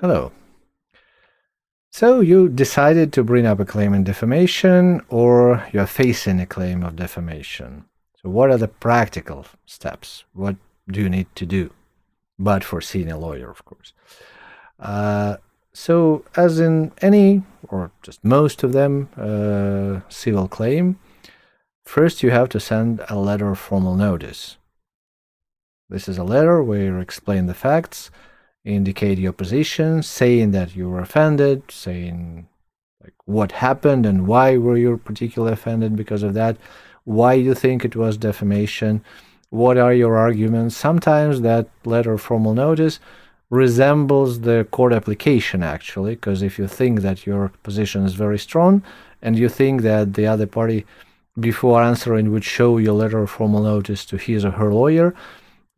Hello. So you decided to bring up a claim in defamation, or you're facing a claim of defamation. So what are the practical steps? What do you need to do? But for seeing a lawyer, of course. So as in any, or just most of them, civil claim, first you have to send a letter of formal notice. This is a letter where you explain the facts, indicate your position, saying that you were offended, saying like what happened and why were you particularly offended because of that, why you think it was defamation, what are your arguments. Sometimes that letter of formal notice resembles the court application, actually, because if you think that your position is very strong and you think that the other party before answering would show your letter of formal notice to his or her lawyer,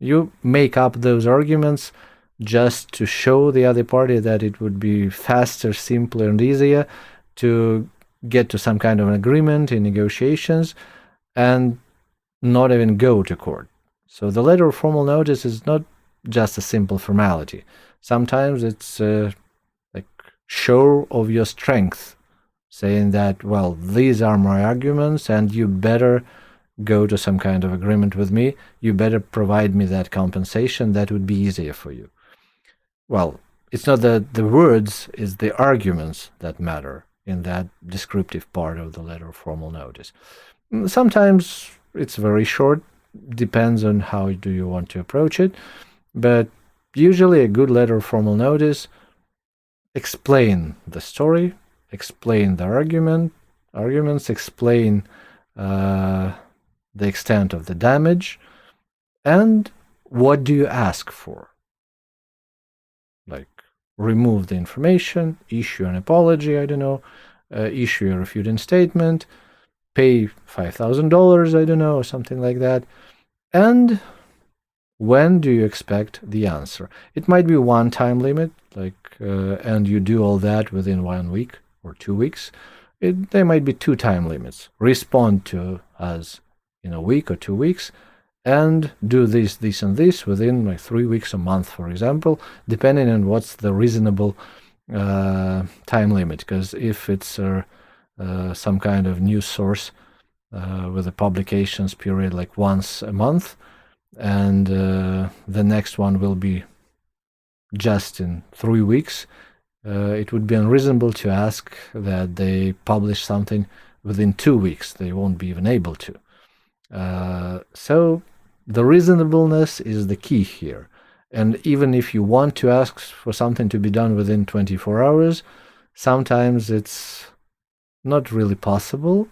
you make up those arguments just to show the other party that it would be faster, simpler, and easier to get to some kind of an agreement in negotiations and not even go to court. So the letter of formal notice is not just a simple formality. Sometimes it's like show of your strength, saying that, well, these are my arguments and you better go to some kind of agreement with me. You better provide me that compensation. That would be easier for you. Well, it's not the words, it's the arguments that matter in that descriptive part of the letter of formal notice. Sometimes it's very short, depends on how do you want to approach it, but usually a good letter of formal notice explain the story, explain the arguments, explain the extent of the damage, and what do you ask for. Like, remove the information, issue an apology, I don't know, issue a refuting statement, pay $5,000, I don't know, or something like that. And when do you expect the answer? It might be one time limit, like, and you do all that within 1 week or 2 weeks. There might be 2 time limits. Respond to us in a week or 2 weeks, and do this, and this within like 3 weeks, a month, for example, depending on what's the reasonable time limit. Because if it's some kind of news source with a publications period like once a month, and the next one will be just in 3 weeks, it would be unreasonable to ask that they publish something within 2 weeks. They won't be even able to. So the reasonableness is the key here. And even if you want to ask for something to be done within 24 hours, sometimes it's not really possible.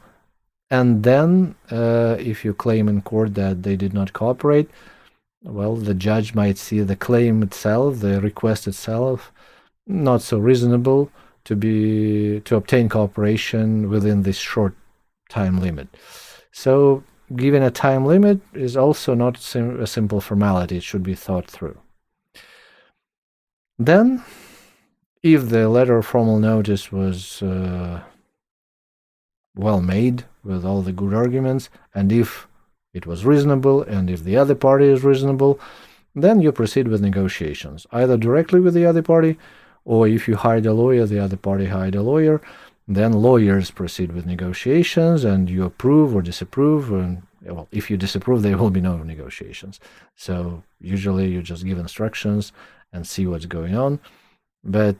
And then if you claim in court that they did not cooperate, well, the judge might see the claim itself, the request itself, not so reasonable to obtain cooperation within this short time limit. So giving a time limit is also not a simple formality. It should be thought through. Then, if the letter of formal notice was well made with all the good arguments, and if it was reasonable, and if the other party is reasonable, then you proceed with negotiations, either directly with the other party, or if you hired a lawyer, the other party hired a lawyer, then lawyers proceed with negotiations, and you approve or disapprove. And well, if you disapprove, there will be no negotiations. So usually you just give instructions and see what's going on. But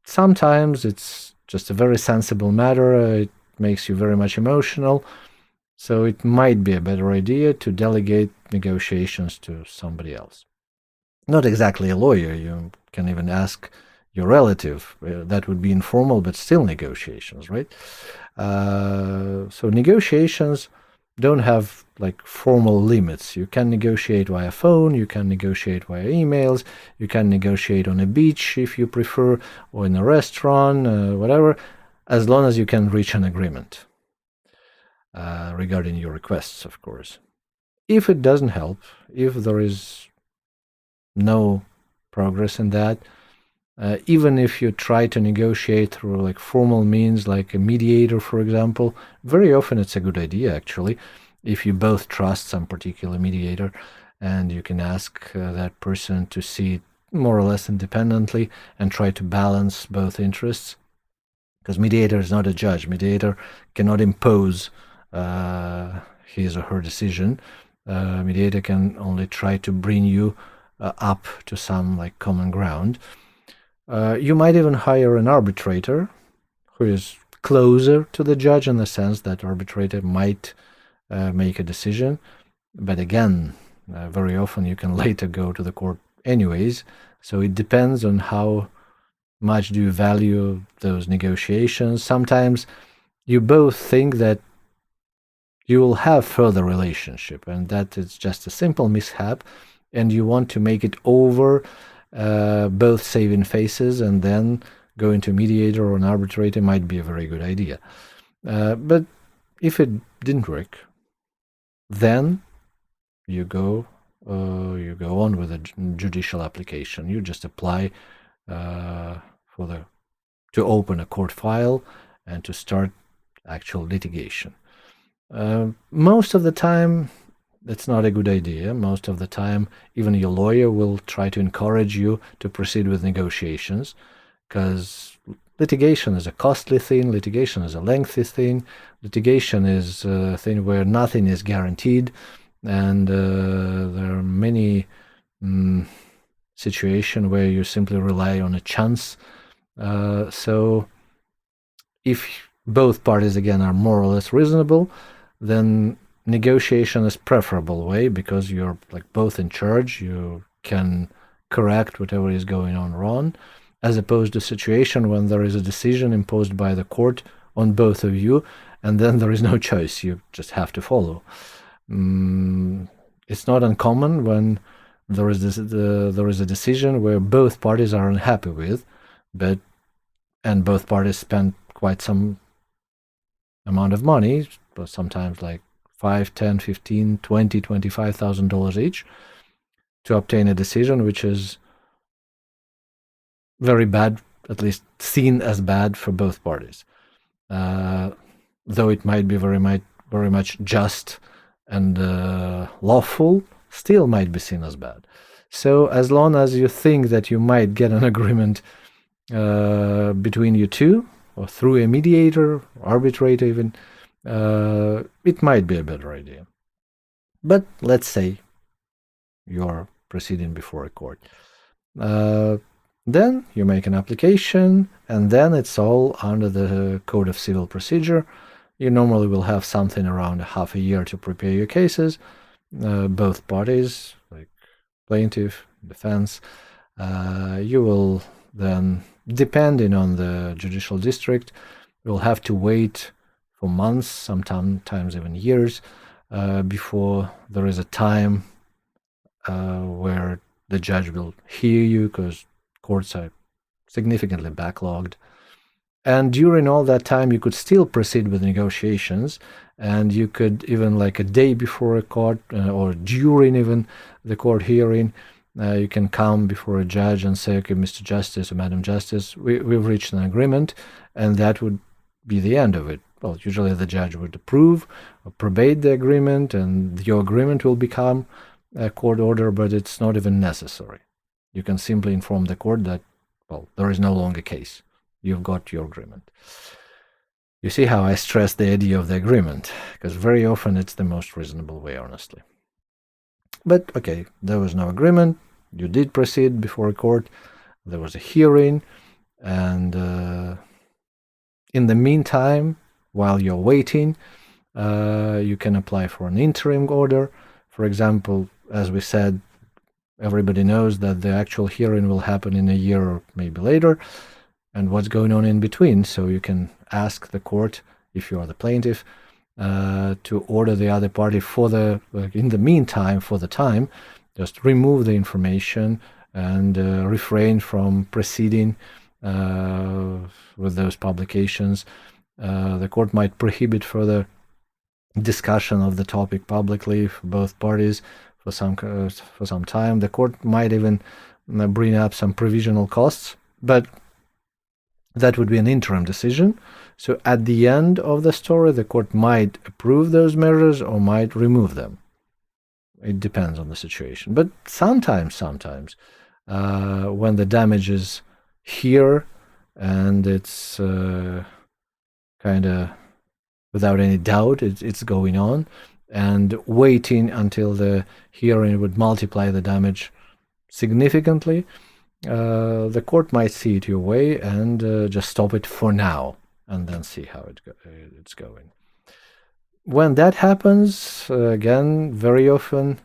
sometimes it's just a very sensible matter. It makes you very much emotional. So it might be a better idea to delegate negotiations to somebody else. Not exactly a lawyer. You can even ask your relative. That would be informal, but still negotiations, right? So negotiations don't have like formal limits. You can negotiate via phone, you can negotiate via emails, you can negotiate on a beach if you prefer, or in a restaurant, whatever, as long as you can reach an agreement regarding your requests, of course. If it doesn't help, if there is no progress in that, even if you try to negotiate through like formal means, like a mediator, for example, very often it's a good idea, actually, if you both trust some particular mediator, and you can ask that person to see more or less independently and try to balance both interests. Because mediator is not a judge. Mediator cannot impose his or her decision. Mediator can only try to bring you up to some like common ground. You might even hire an arbitrator who is closer to the judge in the sense that arbitrator might make a decision. But again, very often you can later go to the court anyways. So it depends on how much do you value those negotiations. Sometimes you both think that you will have further relationship and that it's just a simple mishap and you want to make it over, both saving faces, and then going to mediator or an arbitrator might be a very good idea. But if it didn't work, then you go on with a judicial application. You just apply to open a court file and to start actual litigation. Most of the time, that's not a good idea. Most of the time, even your lawyer will try to encourage you to proceed with negotiations, because litigation is a costly thing, litigation is a lengthy thing, litigation is a thing where nothing is guaranteed, and there are many situations where you simply rely on a chance. So if both parties, again, are more or less reasonable, then negotiation is preferable way, because you're like both in charge. You can correct whatever is going on wrong, as opposed to a situation when there is a decision imposed by the court on both of you, and then there is no choice. You just have to follow. It's not uncommon when there is a decision where both parties are unhappy with, and both parties spend quite some amount of money, but sometimes like $5, $10, $15, $20, $25,000 each, to obtain a decision which is very bad, at least seen as bad for both parties. Though it might be very much just and lawful, still might be seen as bad. So as long as you think that you might get an agreement between you two, or through a mediator, arbitrator even, it might be a better idea. But let's say you're proceeding before a court. Then you make an application, and then it's all under the Code of Civil Procedure. You normally will have something around half a year to prepare your cases. Both parties, like plaintiff, defense, you will then, depending on the judicial district, you'll have to wait for months, sometimes even years, before there is a time where the judge will hear you, because courts are significantly backlogged. And during all that time, you could still proceed with negotiations, and you could even, like a day before a court, or during even the court hearing, you can come before a judge and say, okay, Mr. Justice or Madam Justice, we've reached an agreement, and that would be the end of it. Well, usually the judge would approve or probate the agreement, and your agreement will become a court order, but it's not even necessary. You can simply inform the court that, well, there is no longer a case. You've got your agreement. You see how I stress the idea of the agreement, because very often it's the most reasonable way, honestly. But okay, there was no agreement. You did proceed before a court. There was a hearing, and in the meantime, while you're waiting, you can apply for an interim order. For example, as we said, everybody knows that the actual hearing will happen in a year or maybe later, and what's going on in between. So you can ask the court, if you are the plaintiff, to order the other party in the meantime, for the time, just remove the information and refrain from proceeding with those publications. The court might prohibit further discussion of the topic publicly for both parties for some time. The court might even bring up some provisional costs, but that would be an interim decision. So at the end of the story, the court might approve those measures or might remove them. It depends on the situation. But sometimes, when the damage is here and it's kind of without any doubt it's going on, and waiting until the hearing would multiply the damage significantly, the court might see it your way and just stop it for now and then see how it's going. When that happens, again, very often,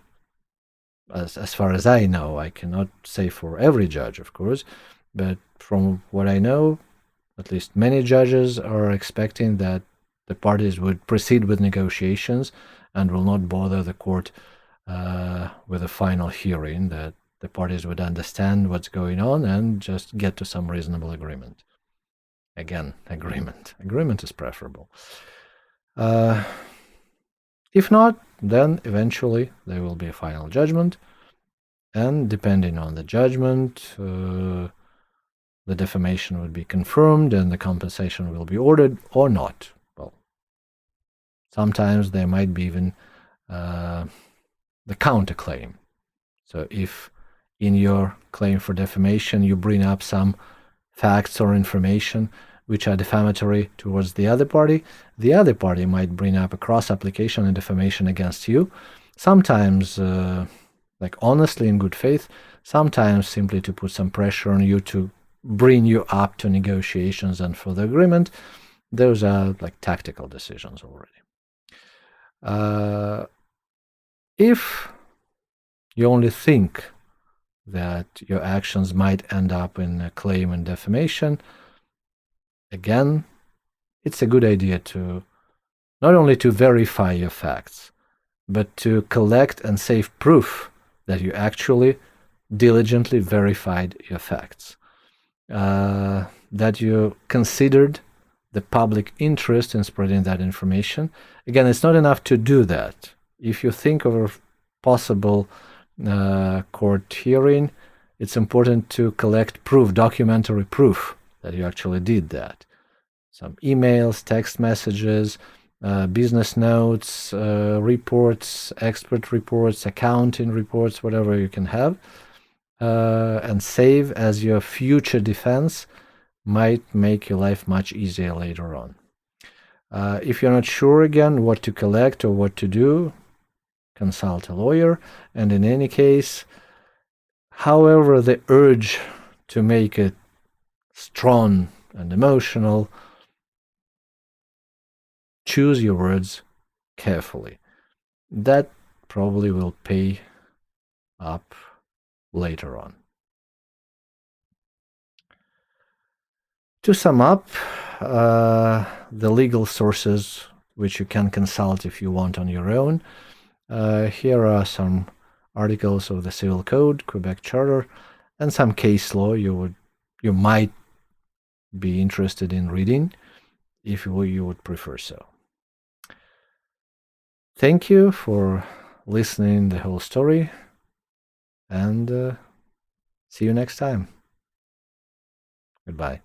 as far as I know, I cannot say for every judge, of course, but from what I know, at least many judges are expecting that the parties would proceed with negotiations and will not bother the court with a final hearing, that the parties would understand what's going on and just get to some reasonable agreement. Again, agreement. Agreement is preferable. If not, then eventually there will be a final judgment, and depending on the judgment, the defamation would be confirmed and the compensation will be ordered or not. Well, sometimes there might be even the counterclaim. So if in your claim for defamation you bring up some facts or information which are defamatory towards the other party might bring up a cross-application and defamation against you, sometimes like honestly in good faith, sometimes simply to put some pressure on you to bring you up to negotiations and for the agreement. Those are like tactical decisions already. If you only think that your actions might end up in a claim and defamation, again, it's a good idea to not only to verify your facts, but to collect and save proof that you actually diligently verified your facts, that you considered the public interest in spreading that information. Again, it's not enough to do that. If you think of a possible court hearing, it's important to collect proof, documentary proof that you actually did that. Some emails, text messages, business notes, reports, expert reports, accounting reports, whatever you can have, and save as your future defense might make your life much easier later on. If you're not sure again what to collect or what to do, consult a lawyer. And in any case, however the urge to make it strong and emotional, choose your words carefully. That probably will pay up later on. To sum up, the legal sources which you can consult if you want on your own. Here are some articles of the Civil Code, Quebec Charter, and some case law you might be interested in reading if you would prefer so. Thank you for listening the whole story, and see you next time. Goodbye.